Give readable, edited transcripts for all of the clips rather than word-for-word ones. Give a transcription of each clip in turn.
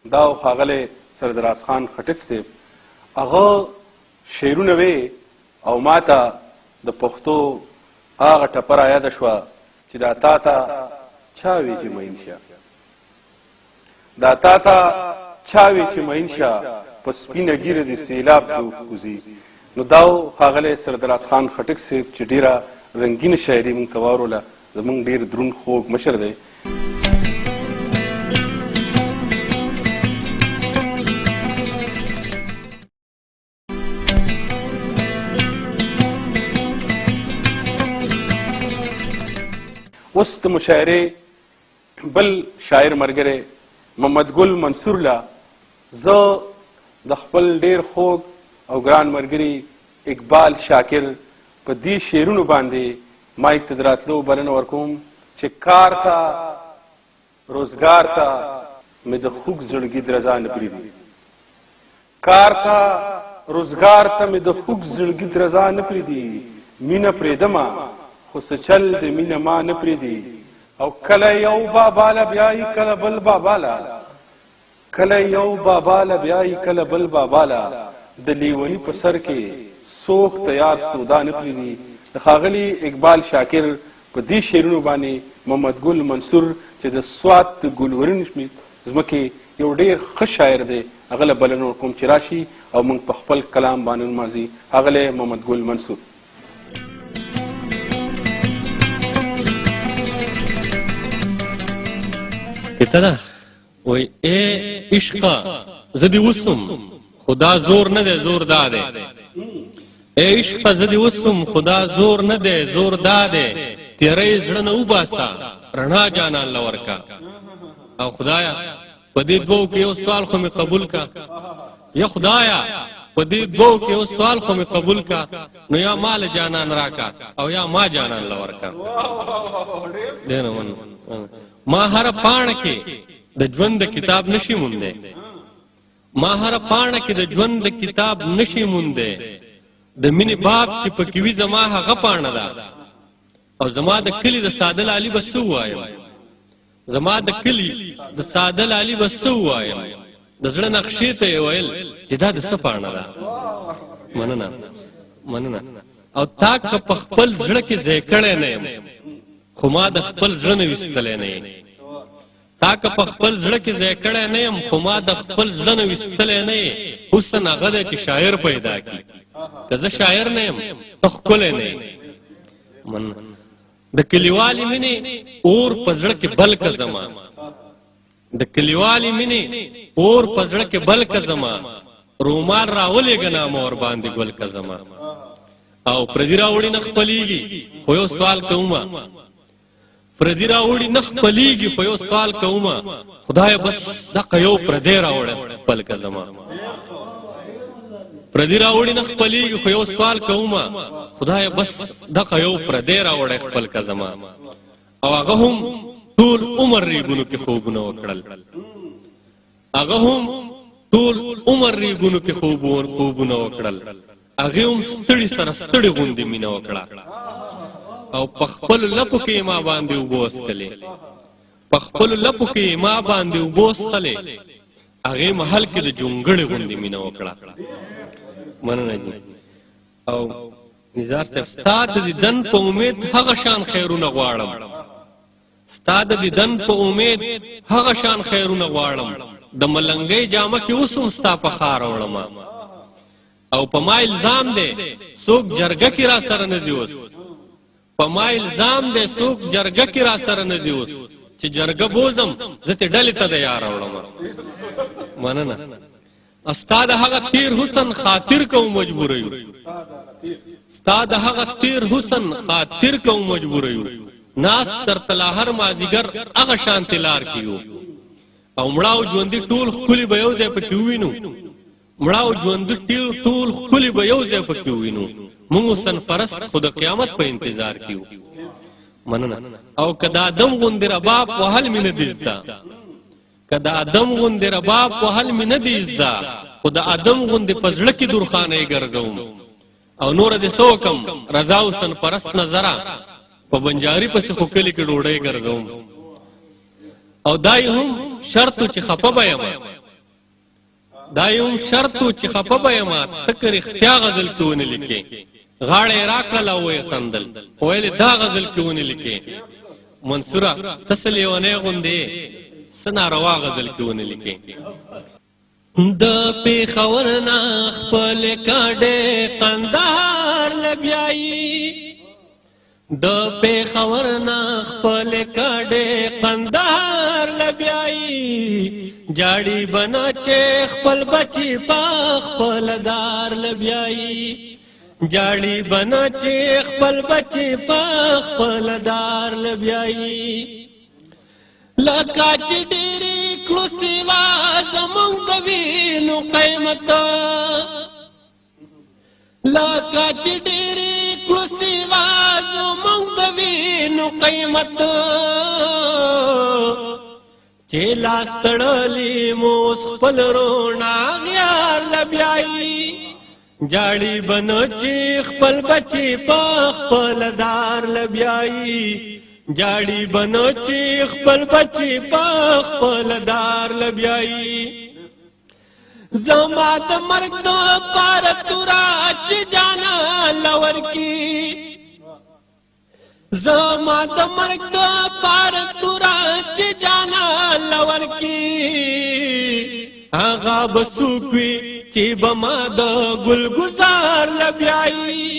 دا ښاغلی سردراز خان خټک صاحب هغه شعرونه وې او ما ته د پښتو هغه ټپه رایاده شوه چې دا تا ته چا وی چې مین شه، دا تا ته چا وی چې مین شه په سپینه ږیره د سیلاب ته وکوځي. نو دا ښاغلی سردراز خان خټک صاحب چې ډېره رنګینه شاعري موږ ته واوروله، زموږ ډېر دروند خوږ مشر دی. اوس د مشاعرې بل شاعر ملګری محمد ګل منصور له زه د خپل ډېر خوږ او ګران ملګري اقبال شاکر په دې شعرونو باندې مایک ته د راتلو بلنه ورکوم چې کار ته روزګار ته مې د خوږ زړګي درزا نه پرېږدي، کار ته روزګار ته مې د خوږ زړګي درزا نه پرېږدي، مینه پرېږدمه خو څه چل د مینه ما نه پرېږدي. او کله یو بابا له بیایي کله بل بابا له، کله یو بابا له بیایي کله بل بابا له، د لیوني په سر کې څوک تیار سودا نه پرېږدي. د ښاغلي اقبال شاکر په دې شعرونو باندې محمد ګل منصور چې د سوات د ګلورین ځمکې یو ډېر ښه شاعر دی، هغه له بلنه ورکوم چې راشي او موږ په خپل کلام باندې ونمازي. ښاغلی محمد ګل منصور. اتدا وای اے عشقا زدی وسم خدا زور نه دی زور دا دی، اے عشقا زدی وسم خدا زور نه دی زور دا دی، تیرې زړه نه وباسا رڼا جانان لورکا. او خدایا په دې دوو کې یو سوال خو مې قبول کا، یا خدایا په دې دوو کې یو سوال خو مې قبول کا، نو یا مال جانان راکا او یا ما جانان لورکا. ډېر من ما هر پاڼه کې د ژوند د کتاب نشي مونده، ما هر پاڼه کې د ژوند د کتاب نشي مونده، د مینې باب چې پکې وي زما هغه پاڼه ده. او زما د کلي د ساده لالي به څه ووایم، زما د کلي د ساده لالي به څه ووایم، د زړه نقشې ته یې ویل چې دا د څه پاڼه ده. مننه مننه. او تا که په خپل زړه کې ځای کړی نه یم خو ما د خپل زړه نه ویستلی نه یم، تا که په خپل زړه کې ځای کړی نه یم خو ما د خپل زړه نه ویستلی نه یې. حسن هغه دی چې شاعر پیدا کړي، که زه شاعر نه یم ته ښکلی نه یې. د کلیوالې مینې اور په زړه کې بل که زما، د کلیوالې مینې اور په زړه کې بل که زما، رومال راولېږه نامه ورباندې ګل که زما. او پردي راوړي نه خپلېږي خو یو سوال کومه، پردي راوړي نه خپلېږي خو یو سوال کومه، خدایه بس دقه یو پردی راوړه خپل که زما. پردي راوړي نه خپلېږي خو یو سوال کومه، خدایه بس دقه یو پردی راوړه خپل که زما. او هغه هم ټول عمر ریګونو کې خوبونه وکړل، هغه هم ټول عمر ریګونو کې خوبونه وکړل، هغې هم ستړي سره ستړي غوندې مینه وکړه. او په خپلو لپو کې ما باندې اوبه وڅښلې، په خپلو لپو کې ما باندې اوبه وڅښلې، هغې محل کې د جونګړې غوندې مینه وکړه. مننه جي. او نزار صاحب ستا د دیدن په امید هغه شان خیرونه غواړم، ستا د دیدن په امید هغه شان خیرونه غواړم، د ملنګۍ جامه کې اوس هم ستا په خار وړمه. او په ما الزام دی څوک جرګه کې را سره نه دي اوس، په ما الزام دی څوک جرګه کې را سره نه دي اوس، چې جرګه بوزم زه تې ډلې ته د یار وړمه. مننه. ستا د هغه تیر حسن خاطر کوم مجبوره یو، ستا د هغه تیر حسن خاطر کوم مجبوره یو، ناس تر تلاهر مازیګر هغه شانتې لار کې یو. او مړاو ژوندي ټول ښکلي به یو ځای پکې ووینو، مړاو ژوندي ټول ښکلي به یو ځای پکې ووینو، موږ حسن پرست خو د قیامت په انتظار کې یو. مننه. او که د آدم غوندې رباب وهل مې نه دي زده، که د آدم غوندې رباب وهل مې نه دي زده، خو د آدم غوندې په زړه کې درخانۍ ګرځوم. او نوره دې څه وکړم رضا حسن پرست نظره په بنجاري پسې خو کلي کې ډوډۍ ګرځوم. او دای هم شرط چې خفه به یم دا یو شرط چې خفه به یم ته که رښتیا غزل کې ونه لیکې غاړه یې راکړله ویې خندل ویل دا غزل کې ونه لیکې منصوره ته څه لیونی غوندې څه ناروا غزل کې ونه لیکې د پېښور نه خپلې کډې قندهار لبیایي د پېښور نه خپلې کډې قندهار لبیایي جاړي بنا چې خپل بچي په خپل دار لبیایي جاړي بنا چې خپل بچي په خپل دار لبیایي لکه چې ډېرې کړو سیوا زمونږ د وینو قیمت لکه چې ډېرې کړو سیوا زمونږ د وینو قیمت چې لاس تړلی مو خپل روناغ یار لبیایي جاړي بنو چې خپل بچي په خپل دار لبیایي جاړي بنو چې خپل بچي په خپل دار لبیایي زما د مرګ د پاره تورا چې جانا لور کی زما د مرګ د پاره تورا چې جانا لور کی هغه بسوکوي چې بما د ګل گزار لبیایي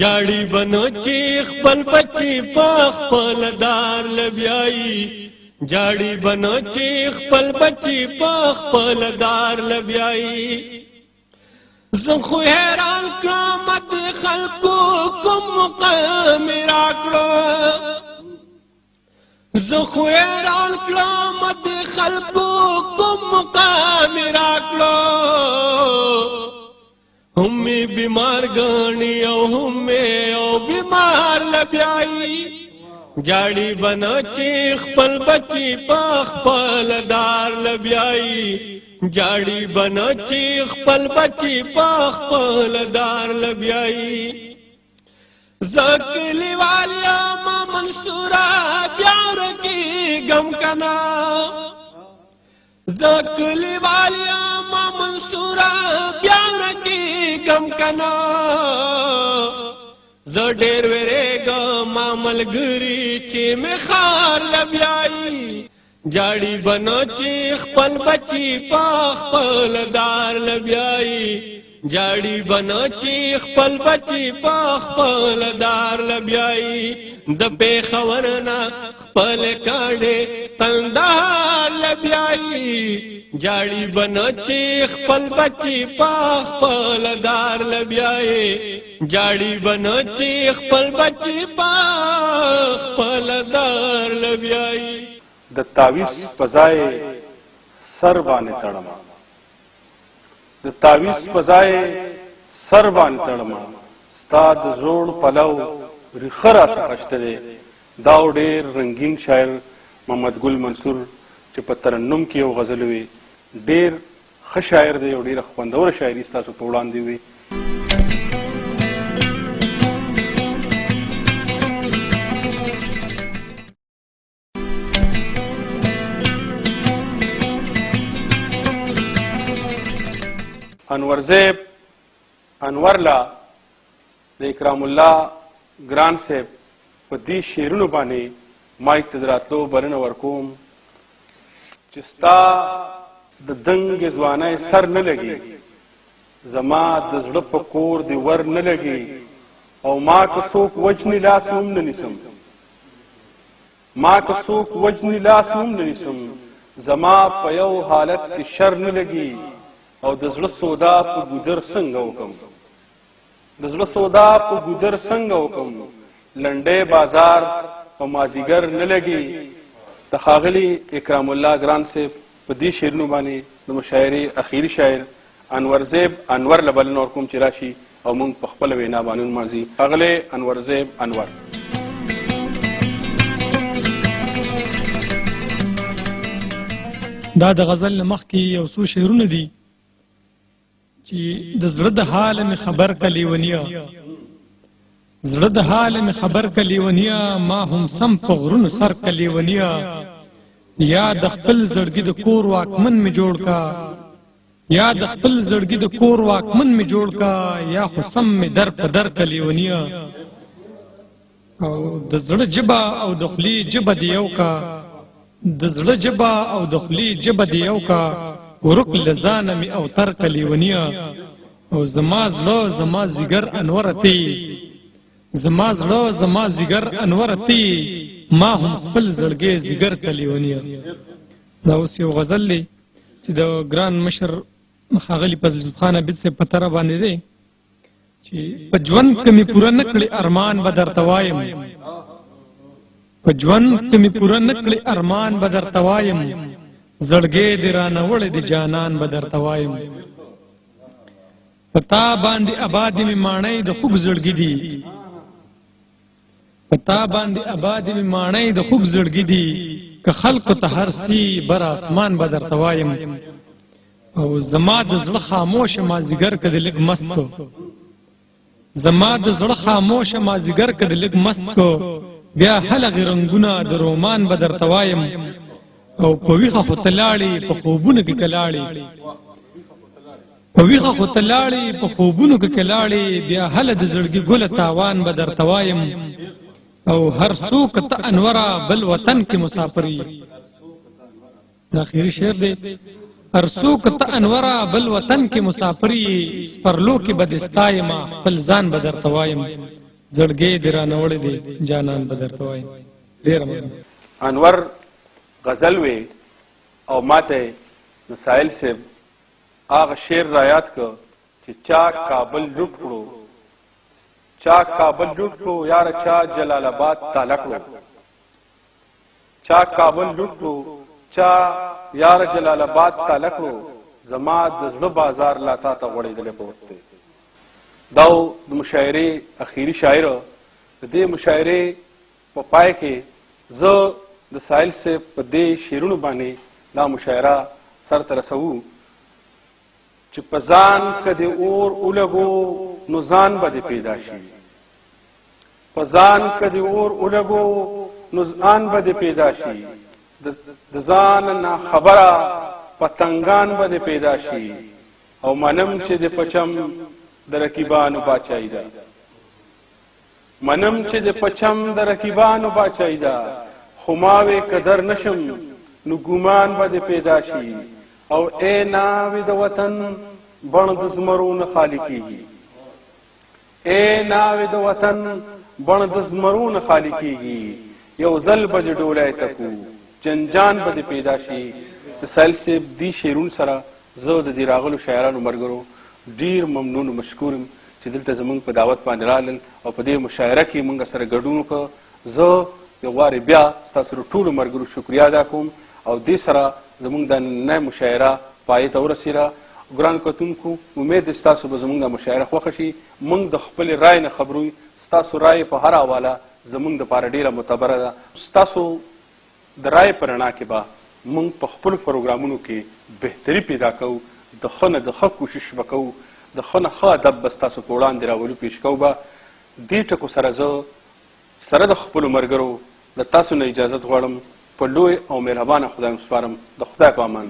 جاړي بنو چې خپل بچي په خپل دار لبیایي جاړي بنو چې خپل بچي په خپل دار لبیایي زه خو حیران کړم د خلکو کوم مقام راکړو زه خو حیران کړم د خلکو کوم مقام راکړو هم بیمار غنی او هم او بیمار لبیایي جاړي بنا چې خپل بچي په خپل دار لبیایي جاړي بنا چې خپل بچي په خپل دار لبیایي زکلی والیا ما منصورا پیار کی غم کنا زکلی والیا ما منصورا پیار کی غم کنا ز ډېر ویریږم ما ملګري چې مې خار لبیایي جاړي بنو چې خپل بچي په خپل دار لبیایي جاړي بنو چې خپل بچي په خپل دار لبیایي د پېښور نه خپل کډې قندهار لبیایي جاړي بنو چې خپل بچي په خپل دار لبیایي جاړي بنو چې خپل بچي په خپل دار لبیایي د تعویض پځای سر باندې تړم د تعویض پځای سر باندې تړم ستا د زوړ پلو ریښه راڅخه شته دی دا ډېر رنګین شاعر محمد ګل منصور چې په ترنم کې یو غزل وي ډېر ښه شاعر دی او ډېره خوندوره شاعري ستاسو په وړاندې وي انور زیب انور لا د اکرام الله ګران صاحب په دې شعرونو باندې مایک ته دراتلو بلنه ورکوم چې ستا د دنګې ځوانۍ سر نه لګي زما د زړه په کور دې ور نه لګي او ما که څوک وجني لاس هم نه نیسم ما که څوک وجني لاس هم نه نیسم زما په یو حالت کې شر نه لګي او د زړه سودا په ګودر څنګه وکم د زړه سودا په ګودر څنګه وکم لنډې بازار او مازیګر نه لګي د ښاغلي اکرام الله ګران صاحب په دې شعرونو باندې د مشاعرې اخیری شاعر انور زیب انور له بلنه ورکوم چې راشي او موږ په خپله وینا باندې ونمانځي ښاغلی انور زیب انور دا د غزل نه مخکې یو څو شعرونه دي چې د زړه د حال مې خبر کلی ونیا زړه د حال مې خبر کلی ونیا ما هم سم په غرونو سر کلی ونیا یا د خپل زړګي د کور واکمن مې جوړ کا یا د خپل زړګي د کور واکمن می جوړ کا یا خو سم می در په در کلیونیا او د زړه جبا او د خلی جبا دیو کا د زړه جبا او د خلی جبا دیو کا ورک لزان می او تر کلیونیا او زما زړه زما زیګر انورتی زما زړه زما زیګر انورتی ما هم خپل زړګي زیګر کلیونیا. دا اوس یو غزل دی چې د ګران مشر ښاغلي فضل خان عبید سے پتره باندې دی چې په ژوند کې مې پوره نه کړي ارمان به درته وایم په ژوند کې مې پوره نه کړي ارمان به درته وایم زړګی دې رانه وړی د جانان به درته وایم په تا باندې آباد مې ماڼۍ د خوږ زړګي دي په تا باندې آباد مې ماڼۍ د خوږ زړګي دي که خلقو ته هر سی بر اسمان به درته وایم او زما د زړه خاموشه مازیګر که د لږ مست کو زما د زړه خاموشه مازیګر که د لږ مست کو بیا هلغې رنګونه د رومان به درته وایم او په ویښه خو ته لاړې په خوبونو کې که لاړې په ویښه خو ته لاړې په خوبونو کې که لاړې بیا هله د زړګي ګله تاوان به درته وایم او هر څوک ته انوره بل وطن کې مسافر یې. دا آخري شعر دی. هر څوک ته انوره بل وطن کې مسافر یې سپرلو کې به دې ستایم خپل ځان به درته وایم زړګی دې رانه وړی دی جانان به درته وایم. ډېره مننه. انور غزل وی او ماته د ساحل صاحب هغه شعر را یاد کړ چې چا کابل لوټ کړو چا کابل لوټ کړو یاره چا جلال آباد تاله کړو چا کابل لوټ کړو چا یاره جلال آباد تاله کړو زما د زړه بازار لا تا ته غوړېدلی په وخت دی. دا د مشاعرې اخیري شاعر د دې مشاعرې په پای کې زه د ساحل صاحب په دې شعرونو باندې دا مشاعره سرته رسوو چې په ځان که دې اور ولګو نو ځان به دې پیدا شي په ځان که دې اور ولګو نو ځان به دې پیدا شي د ځان نه خبره پتنګان به دې پیدا شي او منم چې د پچم د رقیبانو باچایي ده منم چې د پچم د رقیبانو باچایي ده خو ما وې قدر نشم نو ګمان به دې پیدا شي او اے ناوې د وطن بڼ د زمرو نه خالي کېږي اے ناوې د وطن بڼ د زمرو نه خالي کېږي یو ځل به دې ډولی تکو جنجان به دې پیدا شي. د ساحل صاحب دې شعرونو سره زه د دې راغلو شاعرانو ملګرو ډېر ممنون و مشکور یم چې دلته زموږ په دعوت باندې رالل او په دې مشاعره کې موږ سره ګډون وکړه. زه یو وارې بیا ستاسو ټولو ملګرو شکریه ادا کوم او دې سره زموږ د نننۍ مشاعره پای ته ورسېده. ګران کتونکو امید دی ستاسو به زموږ د مشاعره خوښه شي. موږ د خپلې رای نه خبرو ستاسو رای په هر حواله زموږ دپاره ډېره معتبره ده. ستاسو د رای په رڼا کې به موږ په خپلو پروګرامونو کې بهتري پیدا کوو د ښه نه د ښه کوشش به کوو د ښه نه ښه ادب به ستاسو په وړاندې راولو پیش کوو به. دې ټکو سره زه سره د خپلو ملګرو د تاسو نه اجازت غواړم په لوی او مهربانه خدای مسپارم. د خدای په امان.